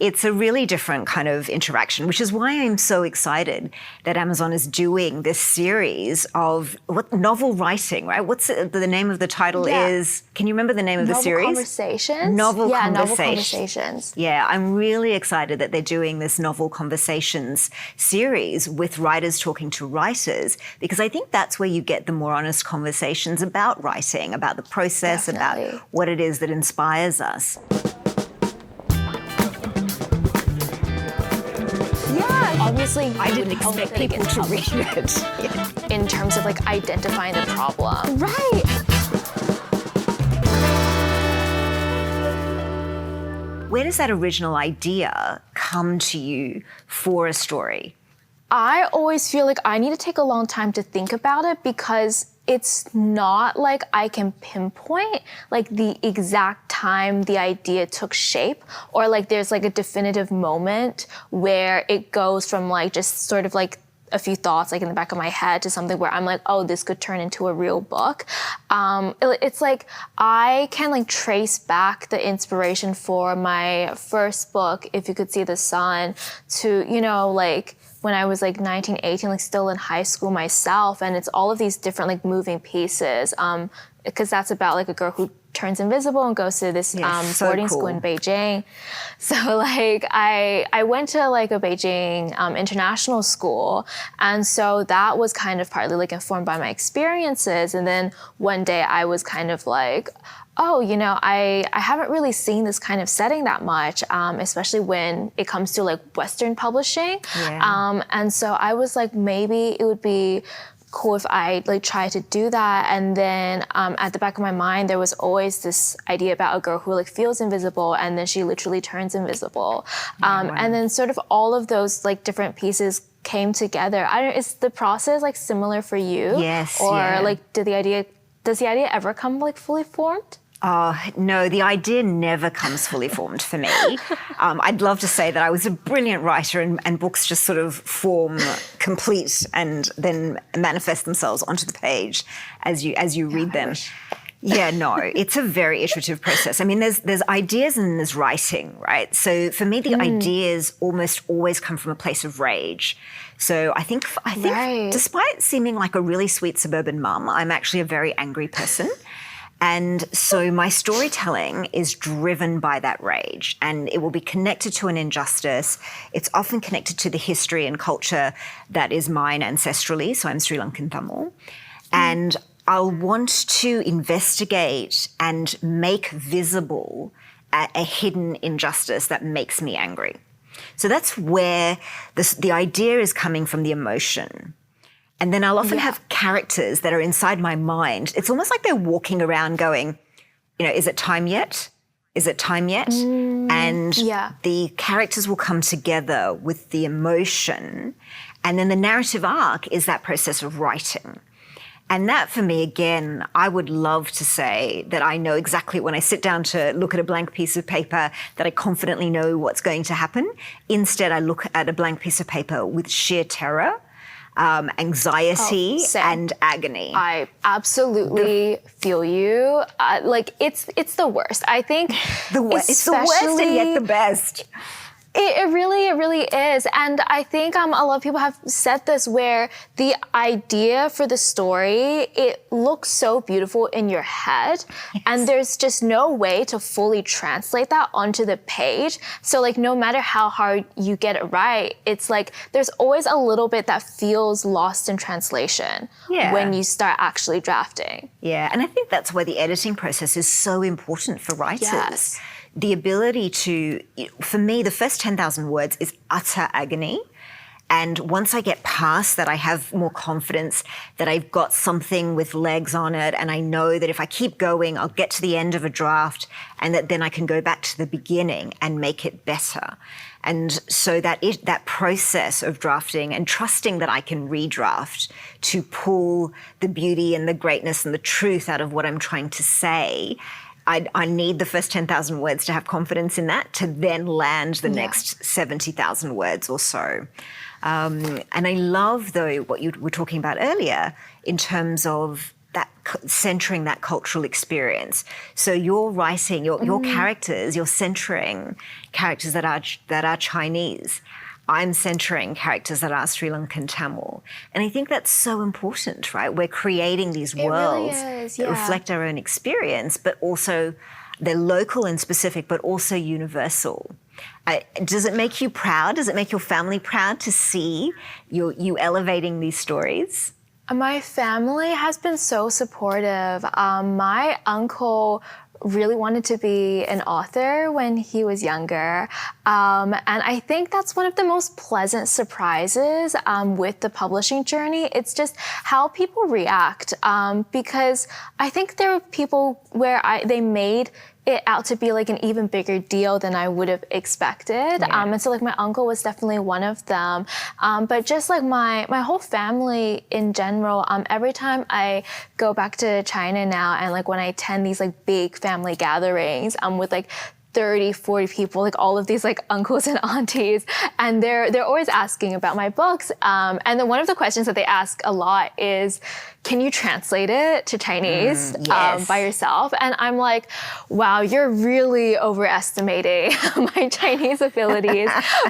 It's a really different kind of interaction, which is why I'm so excited that Amazon is doing this series of novel writing, right? What's the name of the title is? Can you remember the name of the series? Novel Conversations? Novel Novel Conversations. Yeah, I'm really excited that they're doing this Novel Conversations series with writers talking to writers, because I think that's where you get the more honest conversations about writing, about the process, Definitely. about what it is that inspires us. Obviously, I didn't expect people to read it. In terms of like identifying the problem. Right. Where does that original idea come to you for a story? I always feel like I need to take a long time to think about it, because it's not like I can pinpoint like the exact time the idea took shape, or like there's like a definitive moment where it goes from like just sort of like a few thoughts like in the back of my head to something where I'm like, oh, this could turn into a real book. It's like I can like trace back the inspiration for my first book, If You Could See the Sun, to, you know, like when I was like 19, 18, like still in high school myself. And it's all of these different like moving pieces, because that's about like a girl who turns invisible and goes to this boarding school in Beijing. So like I went to like a Beijing international school. And so that was kind of partly like informed by my experiences. And then one day I was kind of like, oh, you know, I haven't really seen this kind of setting that much, especially when it comes to like Western publishing. Yeah. And so I was like, maybe it would be cool if I like try to do that. And then at the back of my mind, there was always this idea about a girl who like feels invisible and then she literally turns invisible. And then sort of all of those like different pieces came together. Is the process like similar for you? Yes. Or like does the idea ever come like fully formed? Oh, no, the idea never comes fully formed for me. I'd love to say that I was a brilliant writer and books just sort of form complete and then manifest themselves onto the page as you read them. Yeah, no, it's a very iterative process. I mean, there's ideas and there's writing, right? So for me, the ideas almost always come from a place of rage. So I think despite seeming like a really sweet suburban mum, I'm actually a very angry person. And so my storytelling is driven by that rage, and it will be connected to an injustice. It's often connected to the history and culture that is mine ancestrally. So I'm Sri Lankan Tamil. And I'll want to investigate and make visible a hidden injustice that makes me angry. So that's where the idea is coming from, the emotion. And then I'll often have characters that are inside my mind. It's almost like they're walking around going, you know, is it time yet? Is it time yet? And the characters will come together with the emotion. And then the narrative arc is that process of writing. And that for me, again, I would love to say that I know exactly when I sit down to look at a blank piece of paper that I confidently know what's going to happen. Instead, I look at a blank piece of paper with sheer terror, anxiety and agony. I absolutely feel you. Like it's the worst. I think it's the worst and yet the best. It really is. And I think a lot of people have said this, where the idea for the story, it looks so beautiful in your head, and there's just no way to fully translate that onto the page. So like no matter how hard you get it right, it's like there's always a little bit that feels lost in translation when you start actually drafting. Yeah, and I think that's why the editing process is so important for writers. The ability to, for me, the first 10,000 words is utter agony. And once I get past that, I have more confidence that I've got something with legs on it. And I know that if I keep going, I'll get to the end of a draft, and that then I can go back to the beginning and make it better. And so that process of drafting and trusting that I can redraft to pull the beauty and the greatness and the truth out of what I'm trying to say, I need the first 10,000 words to have confidence in that, to then land the next 70,000 words or so. And I love, though, what you were talking about earlier in terms of centering that cultural experience. So you're writing your characters, you're centering characters that are Chinese. I'm centering characters that are Sri Lankan Tamil. And I think that's so important, right? We're creating these worlds that reflect our own experience, but also they're local and specific, but also universal. Does it make you proud? Does it make your family proud to see you elevating these stories? My family has been so supportive. My uncle really wanted to be an author when he was younger. And I think that's one of the most pleasant surprises with the publishing journey. It's just how people react. Because I think there are people where they made it out to be like an even bigger deal than I would have expected. And so like my uncle was definitely one of them. But just like my whole family in general, every time I go back to China now and like when I attend these like big family gatherings, with like 30, 40 people, like all of these like uncles and aunties, and they're always asking about my books. And then one of the questions that they ask a lot is, can you translate it to Chinese by yourself? And I'm like, wow, you're really overestimating my Chinese abilities.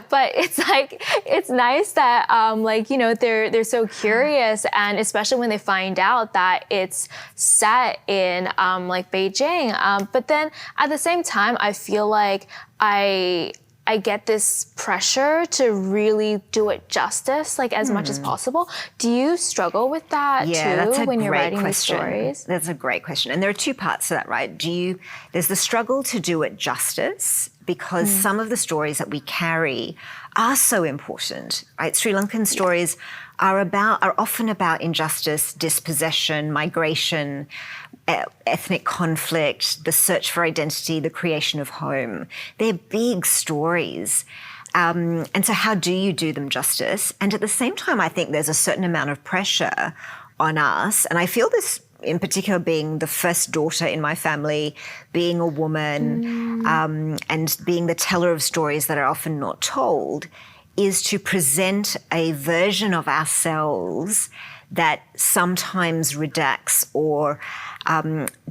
But it's like, it's nice that like, you know, they're so curious, and especially when they find out that it's set in like Beijing. But then at the same time, I feel like I get this pressure to really do it justice, like as much as possible. Do you struggle with that too when you're writing these stories? That's a great question. And there are two parts to that, right? There's the struggle to do it justice, because some of the stories that we carry are so important, right? Sri Lankan stories are often about injustice, dispossession, migration, ethnic conflict, the search for identity, the creation of home. They're big stories. And so how do you do them justice? And at the same time, I think there's a certain amount of pressure on us. And I feel this in particular being the first daughter in my family, being a woman, and being the teller of stories that are often not told, is to present a version of ourselves that sometimes redacts or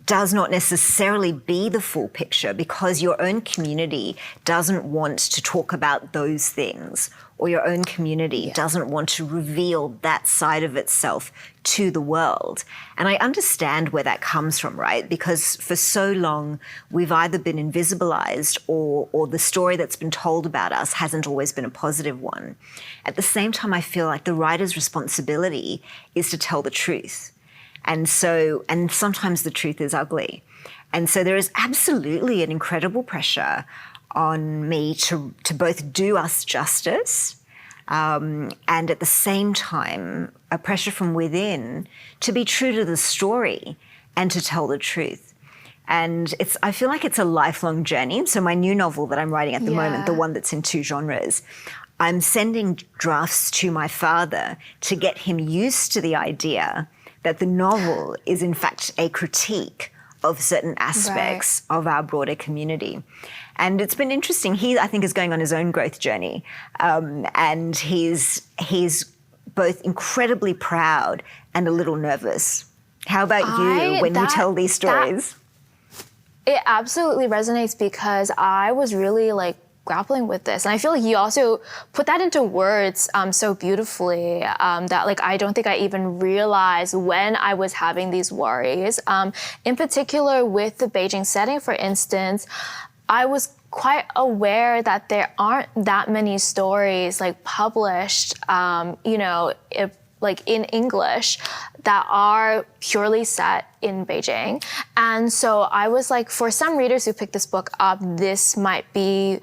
does not necessarily be the full picture, because your own community doesn't want to talk about those things, or your own community doesn't want to reveal that side of itself to the world. And I understand where that comes from, right? Because for so long, we've either been invisibilized or the story that's been told about us hasn't always been a positive one. At the same time, I feel like the writer's responsibility is to tell the truth. And sometimes the truth is ugly. And so there is absolutely an incredible pressure on me to both do us justice, and at the same time, a pressure from within to be true to the story and to tell the truth. And I feel like it's a lifelong journey. So my new novel that I'm writing at the moment, the one that's in 2 genres, I'm sending drafts to my father to get him used to the idea that the novel is in fact a critique of certain aspects of our broader community. And it's been interesting. He, I think, is going on his own growth journey. And he's both incredibly proud and a little nervous. How about you when you tell these stories? It absolutely resonates, because I was really like grappling with this. And I feel like you also put that into words so beautifully, that like I don't think I even realized when I was having these worries. In particular with the Beijing setting, for instance, I was quite aware that there aren't that many stories like published, like in English that are purely set in Beijing. And so I was like, for some readers who picked this book up, this might be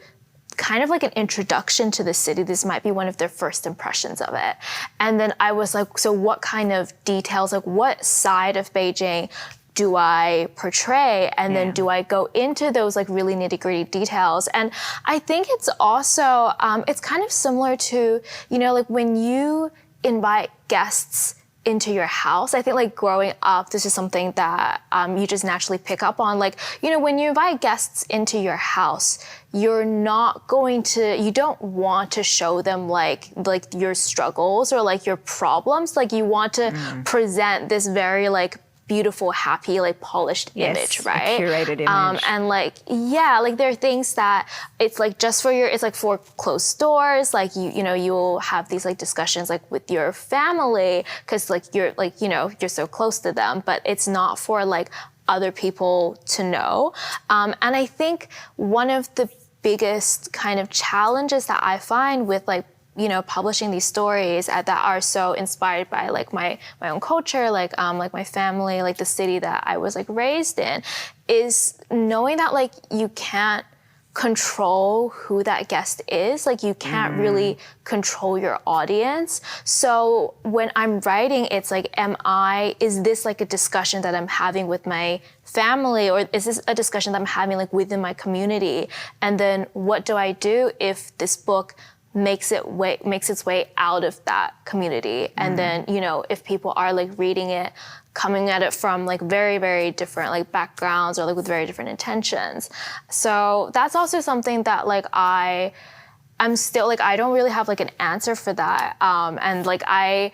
kind of like an introduction to the city. This might be one of their first impressions of it. And then I was like, so what kind of details, like what side of Beijing do I portray? And then do I go into those like really nitty-gritty details? And I think it's also, it's kind of similar to, like when you invite guests into your house. I think like growing up, this is something that you just naturally pick up on. Like, when you invite guests into your house, you don't want to show them like your struggles or like your problems. Like you want to present this very like beautiful, happy, like polished image, right? A curated image. And like, yeah, like there are things that it's like just for it's like for closed doors. Like you know, you'll have these like discussions like with your family because like you're like, you know, you're so close to them, but it's not for like other people to know. And I think one of the biggest kind of challenges that I find with like, you know, publishing these stories that are so inspired by like my own culture, like my family, like the city that I was like raised in, is knowing that like you can't control who that guest is. Like you can't really control your audience. So when I'm writing, it's like, is this like a discussion that I'm having with my family, or is this a discussion that I'm having like within my community? And then what do I do if this book makes its way out of that community? And then, you know, if people are like reading it, coming at it from like very, very different like backgrounds or like with very different intentions. So that's also something that like I'm still like, I don't really have like an answer for that. And like I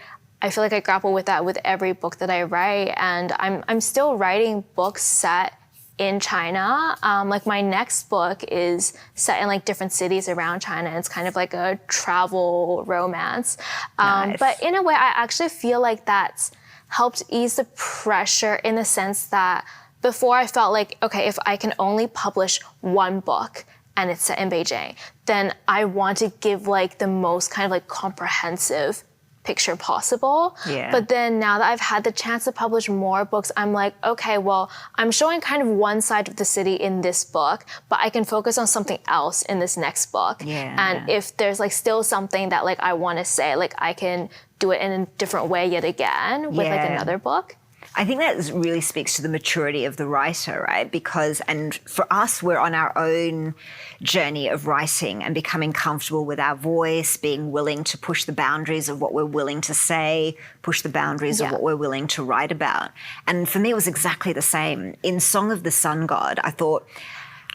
feel like I grapple with that with every book that I write. And I'm still writing books set in China. Like my next book is set in like different cities around China. It's kind of like a travel romance. Nice. But in a way, I actually feel like that's helped ease the pressure in the sense that before I felt like, okay, if I can only publish one book and it's set in Beijing, then I want to give like the most kind of like comprehensive picture possible. Yeah. But then now that I've had the chance to publish more books, I'm like, okay, well, I'm showing kind of one side of the city in this book, but I can focus on something else in this next book. Yeah. And if there's like still something that like I want to say, like I can do it in a different way yet again with like another book. I think that really speaks to the maturity of the writer, right? Because, and for us, we're on our own journey of writing and becoming comfortable with our voice, being willing to push the boundaries of what we're willing to say, push the boundaries of what we're willing to write about. And for me, it was exactly the same. In Song of the Sun God,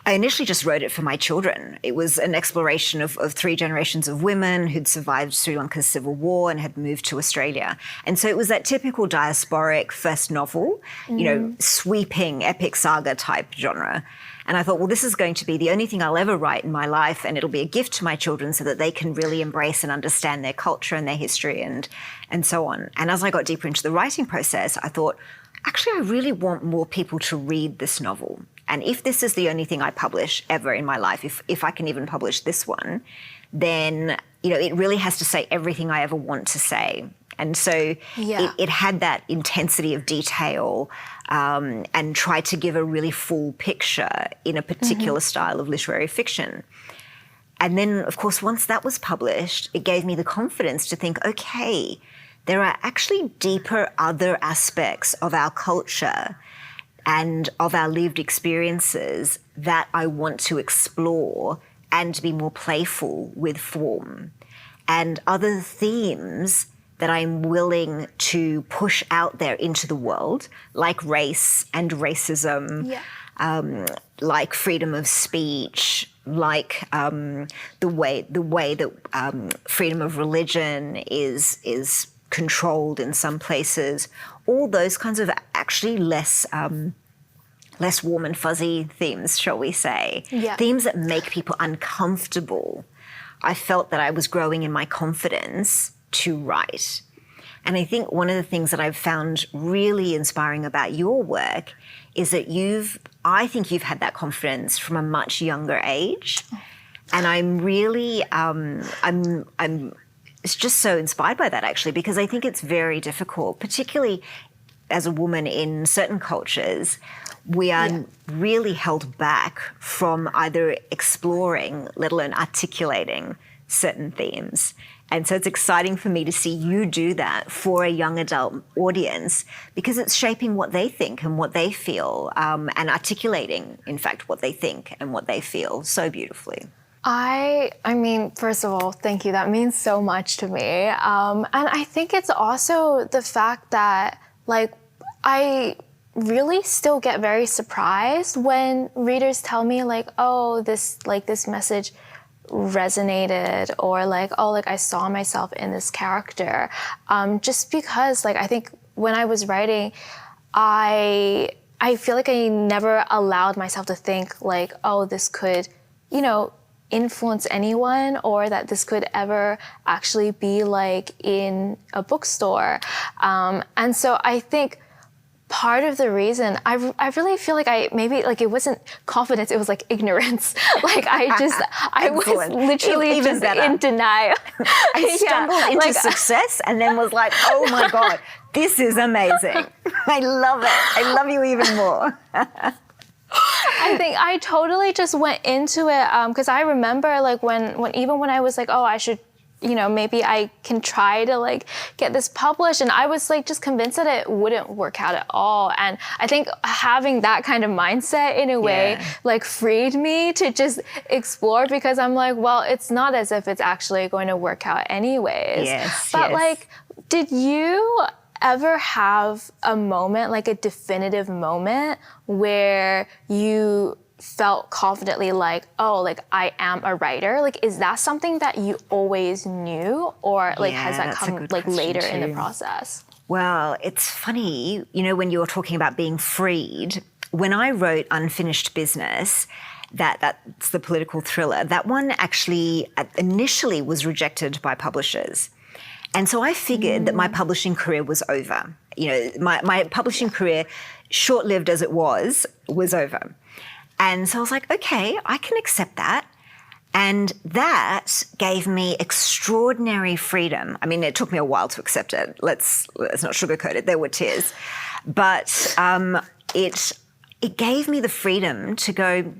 I initially just wrote it for my children. It was an exploration of 3 generations of women who'd survived Sri Lanka's civil war and had moved to Australia. And so it was that typical diasporic first novel, you know, sweeping epic saga type genre. And I thought, well, this is going to be the only thing I'll ever write in my life, and it'll be a gift to my children so that they can really embrace and understand their culture and their history and so on. And as I got deeper into the writing process, I thought, actually, I really want more people to read this novel. And if this is the only thing I publish ever in my life, if I can even publish this one, then, you know, it really has to say everything I ever want to say. And so it had that intensity of detail and tried to give a really full picture in a particular style of literary fiction. And then, of course, once that was published, it gave me the confidence to think, okay, there are actually deeper other aspects of our culture and of our lived experiences that I want to explore and to be more playful with form, and other themes that I'm willing to push out there into the world, like race and racism, like freedom of speech, like the way that freedom of religion is controlled in some places. All those kinds of actually less warm and fuzzy themes, shall we say. Themes that make people uncomfortable. I felt that I was growing in my confidence to write. And I think one of the things that I've found really inspiring about your work is that I think you've had that confidence from a much younger age. And I'm really, I'm just so inspired by that, actually, because I think it's very difficult, particularly as a woman in certain cultures. We are really held back from either exploring, let alone articulating, certain themes. And so it's exciting for me to see you do that for a young adult audience, because it's shaping what they think and what they feel, and articulating, in fact, what they think and what they feel so beautifully. I mean, first of all, thank you. That means so much to me. And I think it's also the fact that, like, I really still get very surprised when readers tell me, like, oh, this message resonated, or like, oh, like I saw myself in this character. Just because, like, I think when I was writing, I feel like I never allowed myself to think like, oh, this could, influence anyone, or that this could ever actually be like in a bookstore. And so I think part of the reason I really feel like it wasn't confidence, it was like ignorance. Like I was literally Even just better. in denial. I stumbled into like, success and then was like, oh my God, this is amazing. I love it. I love you even more. I think I totally just went into it because I remember like when even when I was like, oh, I should, maybe I can try to like get this published, and I was like just convinced that it wouldn't work out at all. And I think having that kind of mindset in a way like freed me to just explore, because I'm like, well, it's not as if it's actually going to work out anyways. But like, did you ever have a moment, like a definitive moment, where you felt confidently like, oh, like I am a writer? Like, is that something that you always knew, or like has that come like later in the process? Well, it's funny, when you're talking about being freed, when I wrote Unfinished Business, that's the political thriller, that one actually initially was rejected by publishers. And so I figured that my publishing career was over. My publishing career, short-lived as it was over. And so I was like, okay, I can accept that. And that gave me extraordinary freedom. I mean, it took me a while to accept it. Let's not sugarcoat it. There were tears. But it gave me the freedom to go,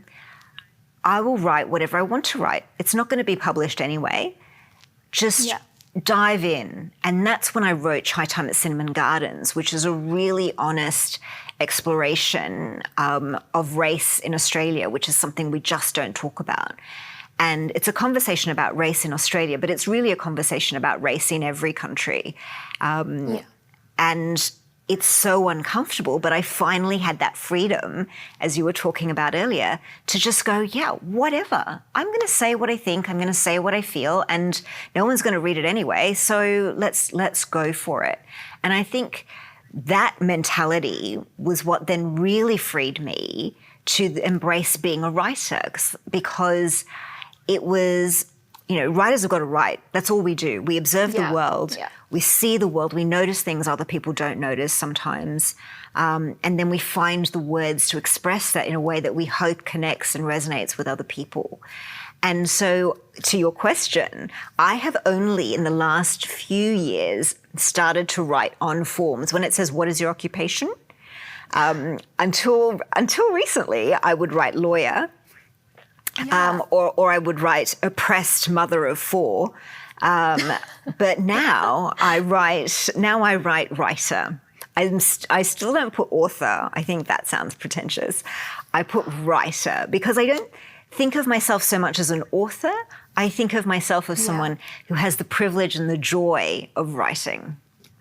I will write whatever I want to write. It's not going to be published anyway. Just dive in. And that's when I wrote Chai Time at Cinnamon Gardens, which is a really honest exploration of race in Australia, which is something we just don't talk about. And it's a conversation about race in Australia, but it's really a conversation about race in every country. And it's so uncomfortable, but I finally had that freedom, as you were talking about earlier, to just go, yeah, whatever. I'm going to say what I think, I'm going to say what I feel, and no one's going to read it anyway, so let's go for it. And I think that mentality was what then really freed me to embrace being a writer, because it was, writers have got to write. That's all we do. We observe the world. We see the world. We notice things other people don't notice sometimes. And then we find the words to express that in a way that we hope connects and resonates with other people. And so to your question, I have only in the last few years started to write on forms. When it says, what is your occupation? Until recently, I would write lawyer. Or I would write oppressed mother of four. But now I write writer. I still don't put author. I think that sounds pretentious. I put writer because I don't think of myself so much as an author. I think of myself as someone who has the privilege and the joy of writing.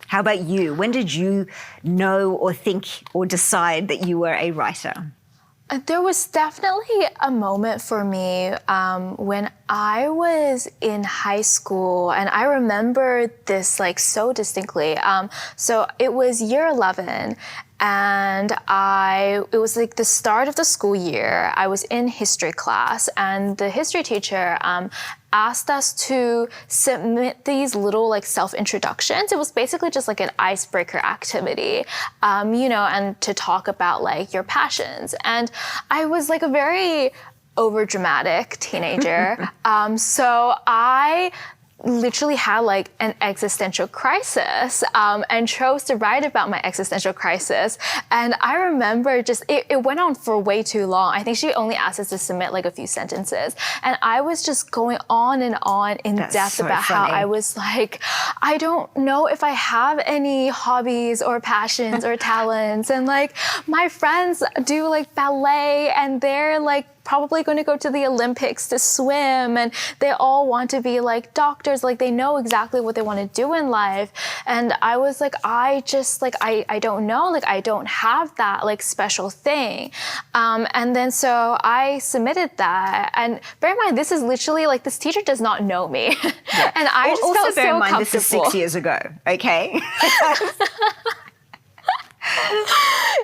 How about you? When did you know or think or decide that you were a writer? There was definitely a moment for me when I was in high school, and I remember this like so distinctly. So it was year 11, and it was like the start of the school year. I was in history class, and the history teacher asked us to submit these little like self-introductions. It was basically just like an icebreaker activity, and to talk about like your passions. And I was like a very overdramatic teenager. So I literally had like an existential crisis and chose to write about my existential crisis. And I remember just, it went on for way too long. I think she only asked us to submit like a few sentences. And I was just going on and on in depth about how I was like, I don't know if I have any hobbies or passions or talents. And like my friends do like ballet, and they're like probably going to go to the Olympics to swim, and they all want to be like doctors, like they know exactly what they want to do in life. And I was like, I don't know, like I don't have that like special thing. And then so I submitted that, and bear in mind, this is literally like, this teacher does not know me. And I just also felt bear so in mind, comfortable. this is 6 years ago, okay?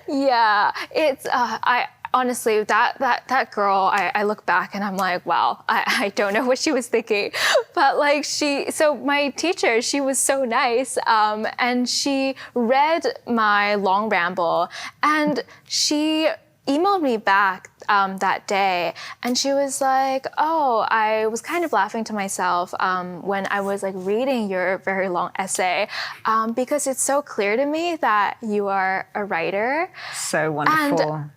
Yeah, it's I honestly that girl. I look back and I'm like, wow, I don't know what she was thinking, but like so my teacher, she was so nice, and she read my long ramble, and she emailed me back that day, and she was like, oh, I was kind of laughing to myself when I was like reading your very long essay, because it's so clear to me that you are a writer. So wonderful. And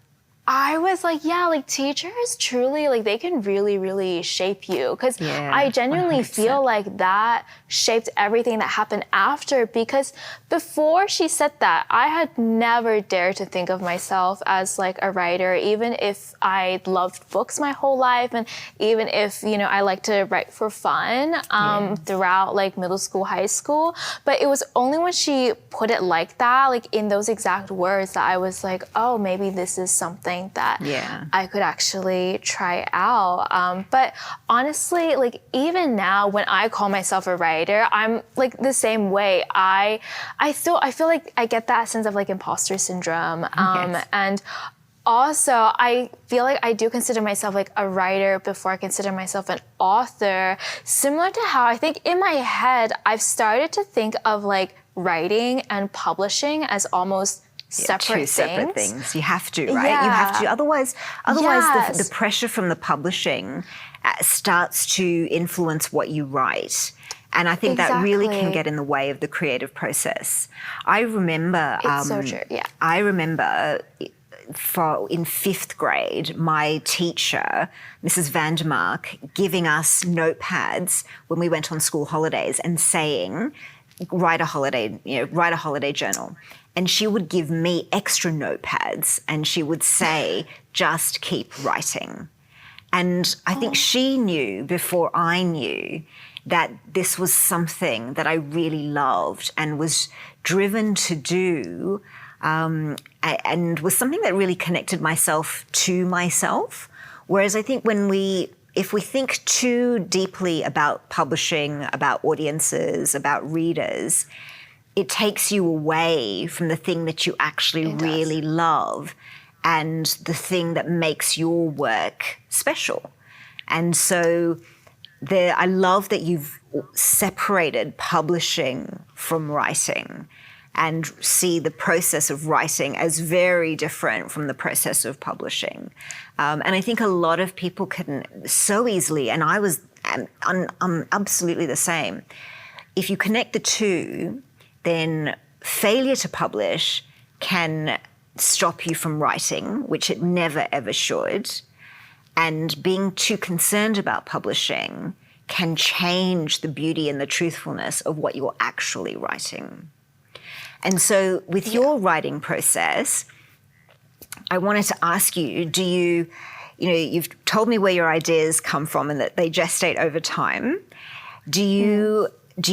I was like, yeah, like teachers truly, like they can really, really shape you. Because I genuinely 100%. feel like that shaped everything that happened after. Because before she said that, I had never dared to think of myself as like a writer, even if I loved books my whole life. And even if, you know, I like to write for fun throughout like middle school, high school. But it was only when she put it like that, like in those exact words, that I was like, oh, maybe this is something that I could actually try out. But honestly, like even now when I call myself a writer, I'm like the same way. I feel like I get that sense of like imposter syndrome. And also, I feel like I do consider myself like a writer before I consider myself an author, similar to how I think in my head, I've started to think of like writing and publishing as almost two separate things. You have to, right? You have to. Otherwise, the pressure from the publishing starts to influence what you write. And I think that really can get in the way of the creative process. I remember... It's so true, yeah. I remember in 5th grade, my teacher, Mrs. Vandermark, giving us notepads when we went on school holidays and saying, write a holiday journal. And she would give me extra notepads and she would say, just keep writing. And I think she knew before I knew that this was something that I really loved and was driven to do, and was something that really connected myself to myself. Whereas I think if we think too deeply about publishing, about audiences, about readers, it takes you away from the thing that you actually really love and the thing that makes your work special. And so I love that you've separated publishing from writing and see the process of writing as very different from the process of publishing. And I think a lot of people can so easily, and I'm absolutely the same. If you connect the two, then failure to publish can stop you from writing, which it never, ever should. And being too concerned about publishing can change the beauty and the truthfulness of what you're actually writing. And so with your writing process, I wanted to ask you, you've told me where your ideas come from and that they gestate over time. Do you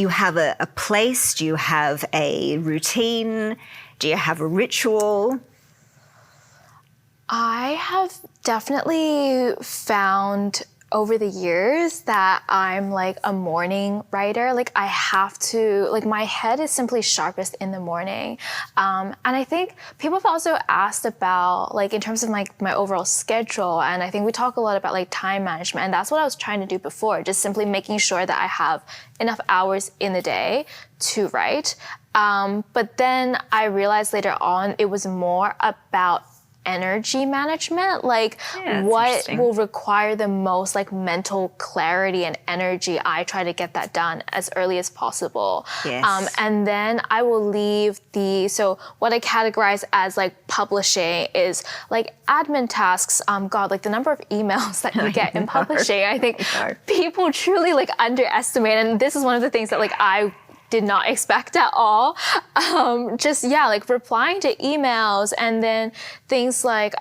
have a place? Do you have a routine? Do you have a ritual? I have definitely found over the years that I'm like a morning writer. Like I have to, like my head is simply sharpest in the morning. And I think people have also asked about like in terms of like my overall schedule. And I think we talk a lot about like time management. And that's what I was trying to do before, just simply making sure that I have enough hours in the day to write. But then I realized later on it was more about energy management, like what will require the most like mental clarity and energy. I try to get that done as early as possible. And then I will leave so what I categorize as like publishing is like admin tasks. Like the number of emails that you get in publishing, I think people truly like underestimate. And this is one of the things that like I did not expect at all. Like replying to emails, and then things like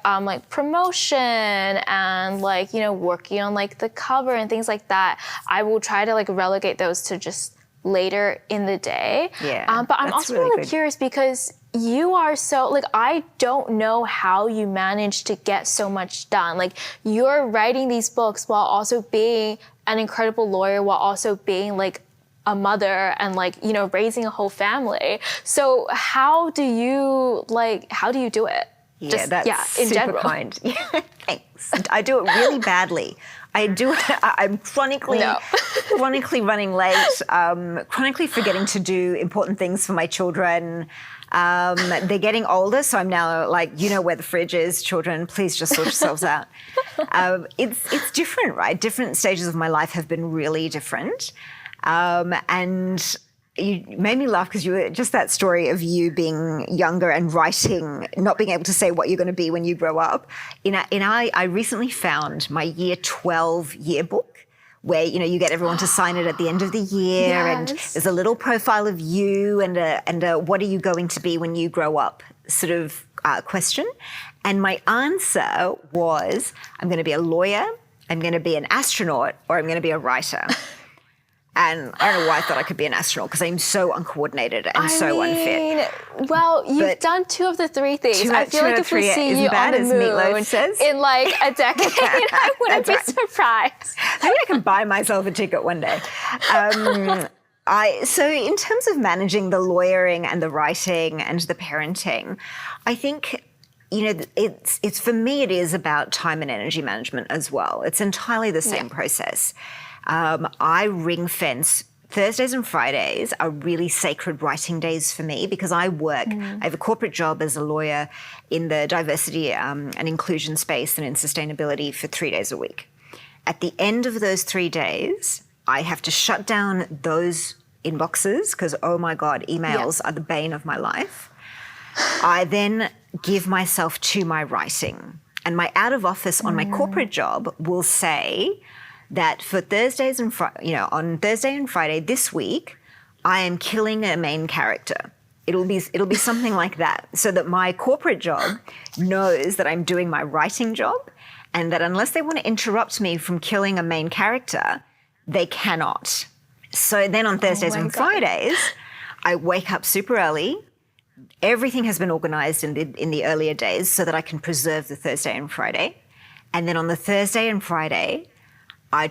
promotion and like, working on like the cover and things like that. I will try to like relegate those to just later in the day. But I'm also really curious because you are so, like, I don't know how you manage to get so much done. Like, you're writing these books while also being an incredible lawyer, while also being like a mother and like, you know, raising a whole family. So how do you do it? Yeah, that's in super general. kind. Yeah, thanks. I do it really badly. I'm chronically running late, chronically forgetting to do important things for my children. They're getting older, so I'm now like, you know where the fridge is, children, please just sort yourselves out. It's different, right? Different stages of my life have been really different. And you made me laugh because you were just that story of you being younger and writing, not being able to say what you're going to be when you grow up. I recently found my year 12 yearbook where, you know, you get everyone to sign it at the end of the year and there's a little profile of you and a what are you going to be when you grow up sort of question. And my answer was, I'm going to be a lawyer, I'm going to be an astronaut, or I'm going to be a writer. And I don't know why I thought I could be an astronaut because I'm so uncoordinated and unfit. Well, you've done 2 of the 3 things. I feel like if we see you on the moon in like a decade, I wouldn't be surprised. Maybe I can buy myself a ticket one day. So in terms of managing the lawyering and the writing and the parenting, I think, you know, it's for me, it is about time and energy management as well. It's entirely the same process. I ring fence Thursdays and Fridays are really sacred writing days for me because I work. I have a corporate job as a lawyer in the diversity and inclusion space and in sustainability for 3 days a week. At the end of those 3 days, I have to shut down those inboxes because, oh my God, emails are the bane of my life. I then give myself to my writing. And my out of office on my corporate job will say that for Thursdays and on Thursday and Friday this week, I am killing a main character. It'll be something like that, so that my corporate job knows that I'm doing my writing job, and that unless they want to interrupt me from killing a main character, they cannot. So then on Thursdays and Fridays, I wake up super early. Everything has been organized in the earlier days so that I can preserve the Thursday and Friday. And then on the Thursday and Friday, I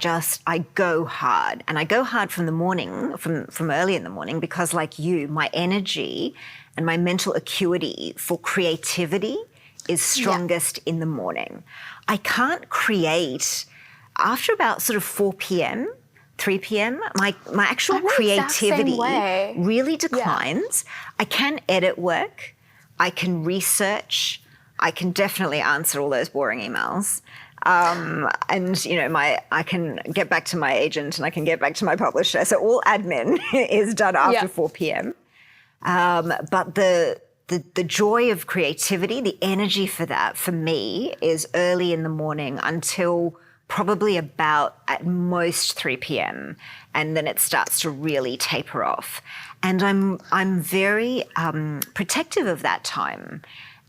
go hard. And I go hard from the morning, from early in the morning, because like you, my energy and my mental acuity for creativity is strongest in the morning. I can't create after about sort of 4 p.m., 3 p.m., my actual creativity really declines. I can edit work. I can research. I can definitely answer all those boring emails. And, you know, I can get back to my agent and I can get back to my publisher. So all admin is done after 4 p.m. But the joy of creativity, the energy for that, for me, is early in the morning until probably about at most 3 p.m. And then it starts to really taper off. And I'm very protective of that time.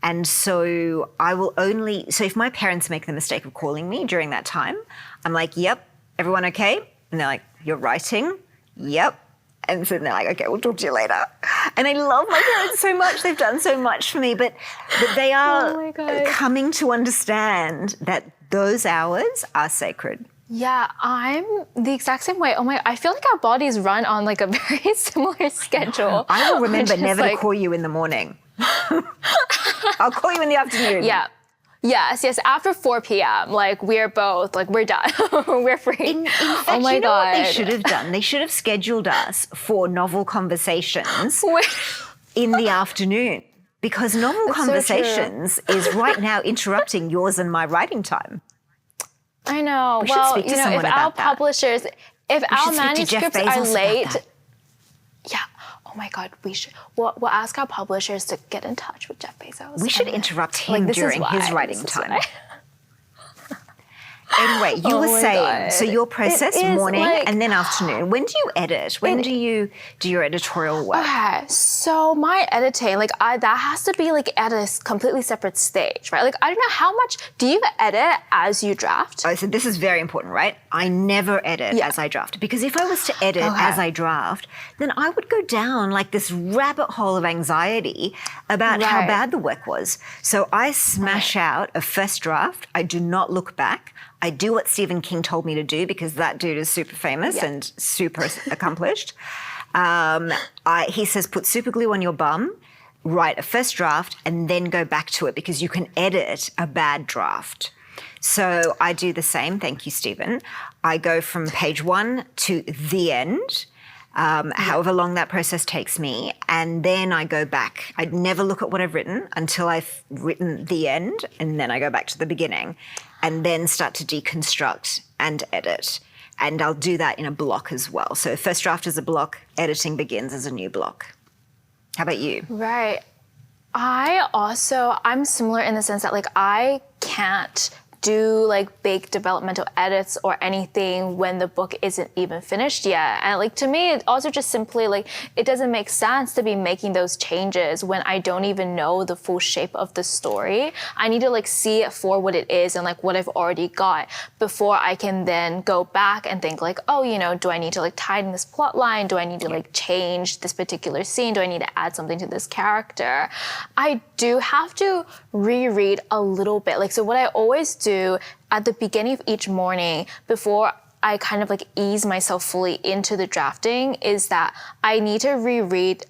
And so so if my parents make the mistake of calling me during that time, I'm like, yep, everyone okay? And they're like, you're writing? Yep. And so they're like, okay, we'll talk to you later. And I love my parents so much. They've done so much for me, but they are coming to understand that those hours are sacred. Yeah, I'm the exact same way. Oh my, I feel like our bodies run on like a very similar schedule. I will remember never to call you in the morning. I'll call you in the afternoon. Yeah. Yes. After 4 p.m., like we're both, like we're done. We're free. In fact, oh my God. What they should have done? They should have scheduled us for novel conversations in the afternoon. Because novel conversations is right now interrupting yours and my writing time. I know. Well, you know, if our publishers, if our manuscripts are late, oh my God, we should. We'll ask our publishers to get in touch with Jeff Bezos. We should interrupt him during his writing time. Anyway, you were saying, so your process morning and then afternoon. When do you edit? When do you do your editorial work? Okay, so my editing, that has to be at a completely separate stage, right? I don't know how much, do you edit as you draft? Oh, so this is very important, right? I never edit as I draft, because if I was to edit as I draft, then I would go down this rabbit hole of anxiety about how bad the work was. So I smash out a first draft. I do not look back. I do what Stephen King told me to do because that dude is super famous and super accomplished. He says, put super glue on your bum, write a first draft, and then go back to it because you can edit a bad draft. So I do the same. Thank you, Stephen. I go from page 1 to the end, however long that process takes me, and then I go back. I never look at what I've written until I've written the end, and then I go back to the beginning and then start to deconstruct and edit. And I'll do that in a block as well. So first draft is a block, editing begins as a new block. How about you? Right. I'm similar in the sense that like I can't do like big developmental edits or anything when the book isn't even finished yet. And like to me, it also just simply like, it doesn't make sense to be making those changes when I don't even know the full shape of the story. I need to like see it for what it is and like what I've already got before I can then go back and think like, oh, you know, do I need to like tighten this plot line? Do I need to like change this particular scene? Do I need to add something to this character? I do have to reread a little bit. Like, so what I always do at the beginning of each morning before I kind of like ease myself fully into the drafting is that I need to reread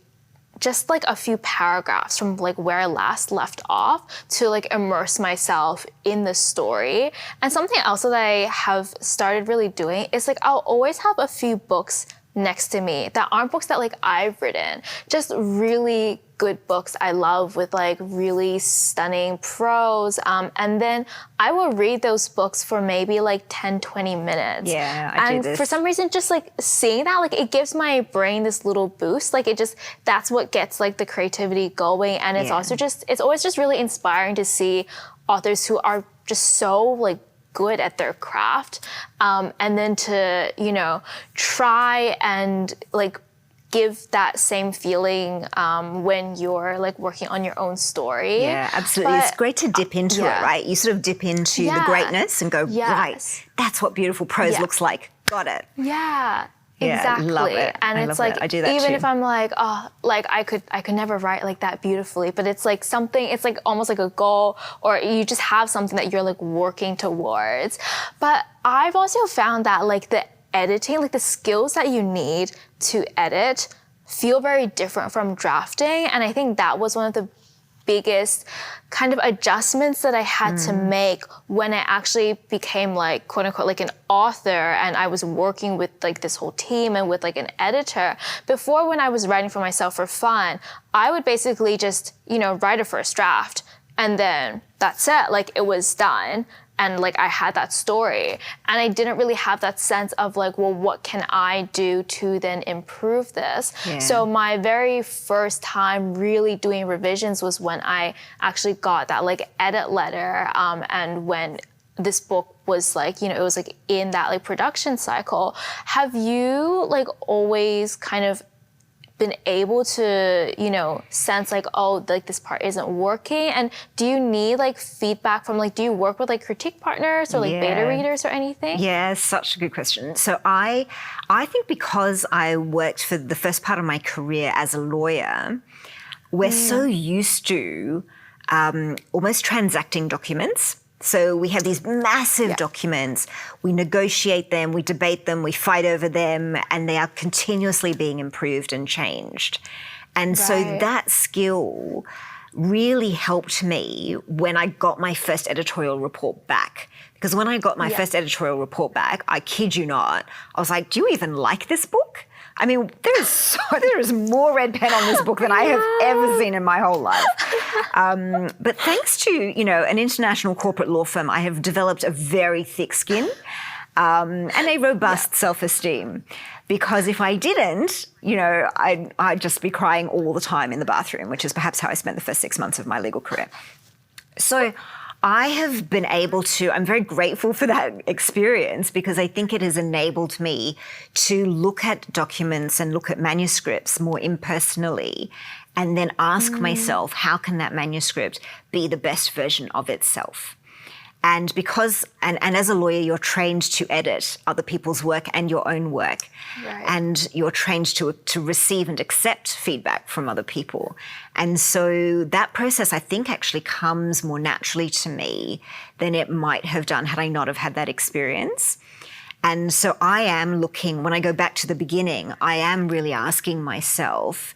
just like a few paragraphs from like where I last left off to like immerse myself in the story. And something else that I have started really doing is like I'll always have a few books next to me that aren't books that like I've written, just really good books I love with like really stunning prose. And then I will read those books for maybe like 10, 20 minutes. Yeah, I do this. And for some reason, just like seeing that, like it gives my brain this little boost. Like it just, that's what gets like the creativity going. And it's also just, it's always just really inspiring to see authors who are just so like good at their craft. And then to, you know, try and like give that same feeling when you're like working on your own story. Yeah, absolutely. It's great to dip into it, right? You sort of dip into the greatness and go, right, that's what beautiful prose looks like. Got it. Yeah. Yeah, exactly. love it. And it's like, I do that even too. if I'm like, oh, like I could never write like that beautifully, but it's like something, it's like almost like a goal, or you just have something that you're like working towards. But I've also found that like the editing, like the skills that you need to edit feel very different from drafting. And I think that was one of the biggest kind of adjustments that I had to make when I actually became like, quote unquote, like an author, and I was working with like this whole team and with like an editor. Before, when I was writing for myself for fun, I would basically just, you know, write a first draft and then that's it. Like it was done. And like I had that story, and I didn't really have that sense of like, well, what can I do to then improve this? Yeah. So my very first time really doing revisions was when I actually got that like edit letter, and when this book was like, you know, it was like in that like production cycle. Have you like always kind of been able to, you know, sense like, oh, like this part isn't working? And do you need like feedback from like, do you work with like critique partners or like beta readers or anything? Yeah, such a good question. So I think because I worked for the first part of my career as a lawyer, we're so used to almost transacting documents. So we have these massive documents, we negotiate them, we debate them, we fight over them, and they are continuously being improved and changed. And so that skill really helped me when I got my first editorial report back. Because when I got my first editorial report back, I kid you not, I was like, do you even like this book? I mean, there is more red pen on this book than I have ever seen in my whole life. But thanks to, you know, an international corporate law firm, I have developed a very thick skin and a robust self-esteem. Because if I didn't, you know, I'd just be crying all the time in the bathroom, which is perhaps how I spent the first 6 months of my legal career. So I have been able to, I'm very grateful for that experience because I think it has enabled me to look at documents and look at manuscripts more impersonally and then ask myself, how can that manuscript be the best version of itself? And as a lawyer, you're trained to edit other people's work and your own work. Right. And you're trained to receive and accept feedback from other people. And so that process, I think, actually comes more naturally to me than it might have done had I not have had that experience. And so I am looking, when I go back to the beginning, I am really asking myself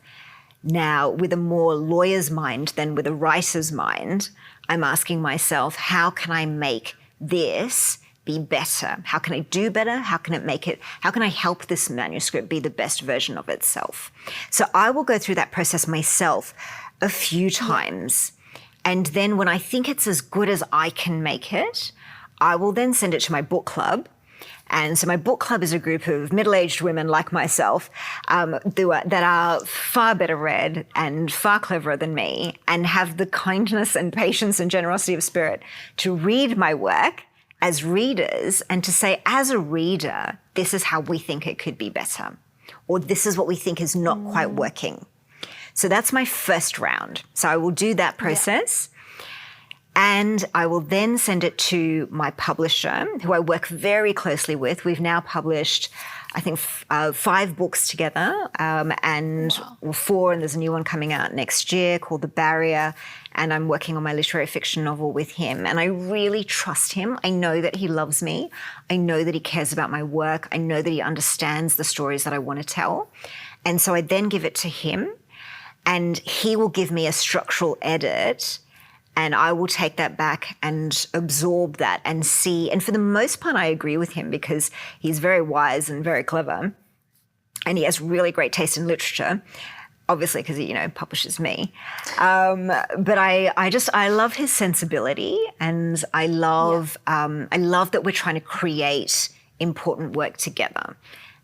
now, with a more lawyer's mind than with a writer's mind, I'm asking myself, how can I make this be better? How can I do better? How can I help this manuscript be the best version of itself? So I will go through that process myself a few times. And then when I think it's as good as I can make it, I will then send it to my book club. And so my book club is a group of middle-aged women like myself that are far better read and far cleverer than me and have the kindness and patience and generosity of spirit to read my work as readers and to say, as a reader, this is how we think it could be better, or this is what we think is not quite working. So that's my first round. So I will do that process. Yeah. And I will then send it to my publisher, who I work very closely with. We've now published, I think, 5 books together, and 4, and there's a new one coming out next year called The Barrier, and I'm working on my literary fiction novel with him. And I really trust him. I know that he loves me. I know that he cares about my work. I know that he understands the stories that I want to tell. And so I then give it to him, and he will give me a structural edit. And I will take that back and absorb that and see. And for the most part, I agree with him because he's very wise and very clever. And he has really great taste in literature, obviously because he, publishes me. But I love his sensibility, and I love that we're trying to create important work together.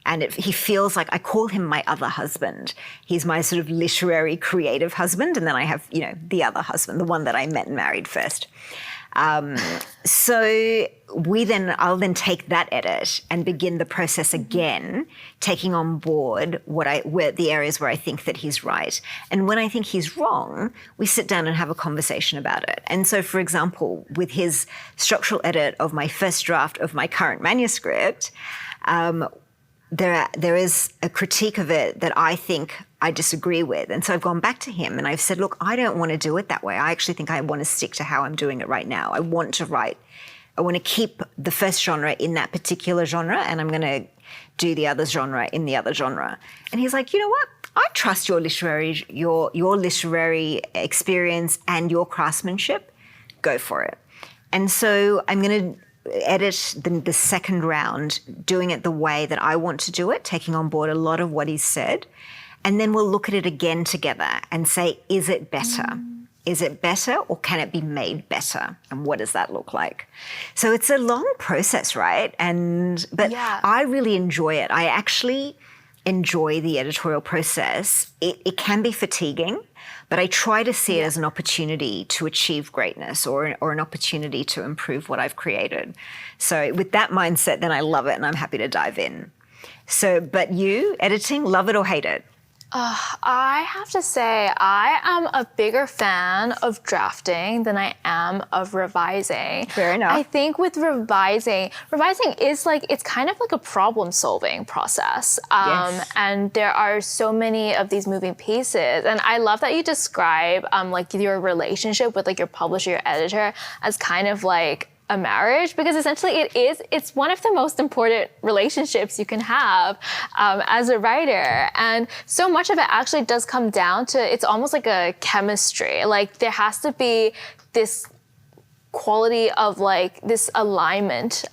And he feels like I call him my other husband. He's my sort of literary, creative husband. And then I have, the other husband, the one that I met and married first. So I'll then take that edit and begin the process again, taking on board the areas where I think that he's right. And when I think he's wrong, we sit down and have a conversation about it. And so, for example, with his structural edit of my first draft of my current manuscript, there is a critique of it that I think I disagree with. And so I've gone back to him and I've said, look, I don't want to do it that way. I actually think I want to stick to how I'm doing it right now. I want to keep the first genre in that particular genre, and I'm going to do the other genre in the other genre. And he's like, you know what? I trust your literary experience and your craftsmanship. Go for it. And so I'm going to edit the second round, doing it the way that I want to do it, taking on board a lot of what he's said. And then we'll look at it again together and say, is it better? Is it better, or can it be made better? And what does that look like? So it's a long process, right? But I really enjoy it. I actually enjoy the editorial process. It can be fatiguing, but I try to see it as an opportunity to achieve greatness or an opportunity to improve what I've created. So with that mindset, then I love it and I'm happy to dive in. So, but you, editing, love it or hate it? I have to say, I am a bigger fan of drafting than I am of revising. Fair enough. I think with revising is it's kind of like a problem-solving process. Yes. And there are so many of these moving pieces. And I love that you describe your relationship with your publisher, your editor, as kind of like a marriage, because essentially it's one of the most important relationships you can have as a writer. And so much of it actually does come down to, it's almost like a chemistry. There has to be this quality of this alignment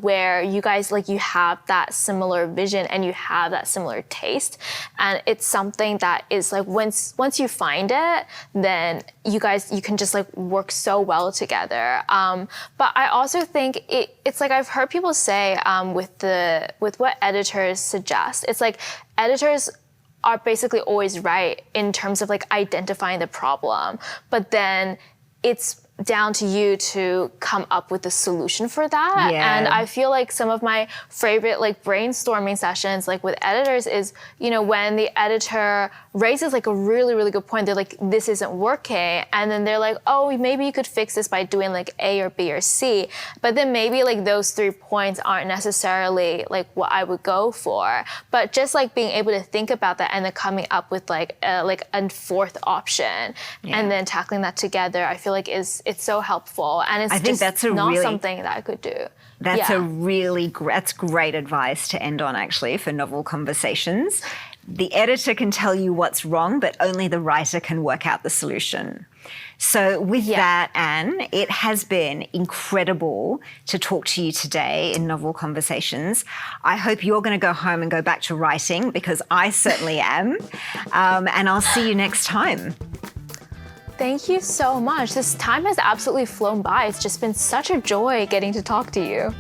where you guys you have that similar vision and you have that similar taste, and it's something that is once you find it, then you can just work so well together. But I also think it's I've heard people say with what editors suggest, it's editors are basically always right in terms of identifying the problem, but then it's down to you to come up with a solution for that. Yeah. And I feel like some of my favorite like brainstorming sessions like with editors is, you know, when the editor raises like a really, really good point, they're like, this isn't working. And then they're like, oh, maybe you could fix this by doing like A or B or C. But then maybe like those 3 points aren't necessarily like what I would go for. But just like being able to think about that and then coming up with like a fourth option and then tackling that together, I feel like it's so helpful. And it's not something that I could do. That's that's great advice to end on, actually, for novel conversations. The editor can tell you what's wrong, but only the writer can work out the solution. So with that, Anne, it has been incredible to talk to you today in Novel Conversations. I hope you're going to go home and go back to writing, because I certainly am. And I'll see you next time. Thank you so much. This time has absolutely flown by. It's just been such a joy getting to talk to you.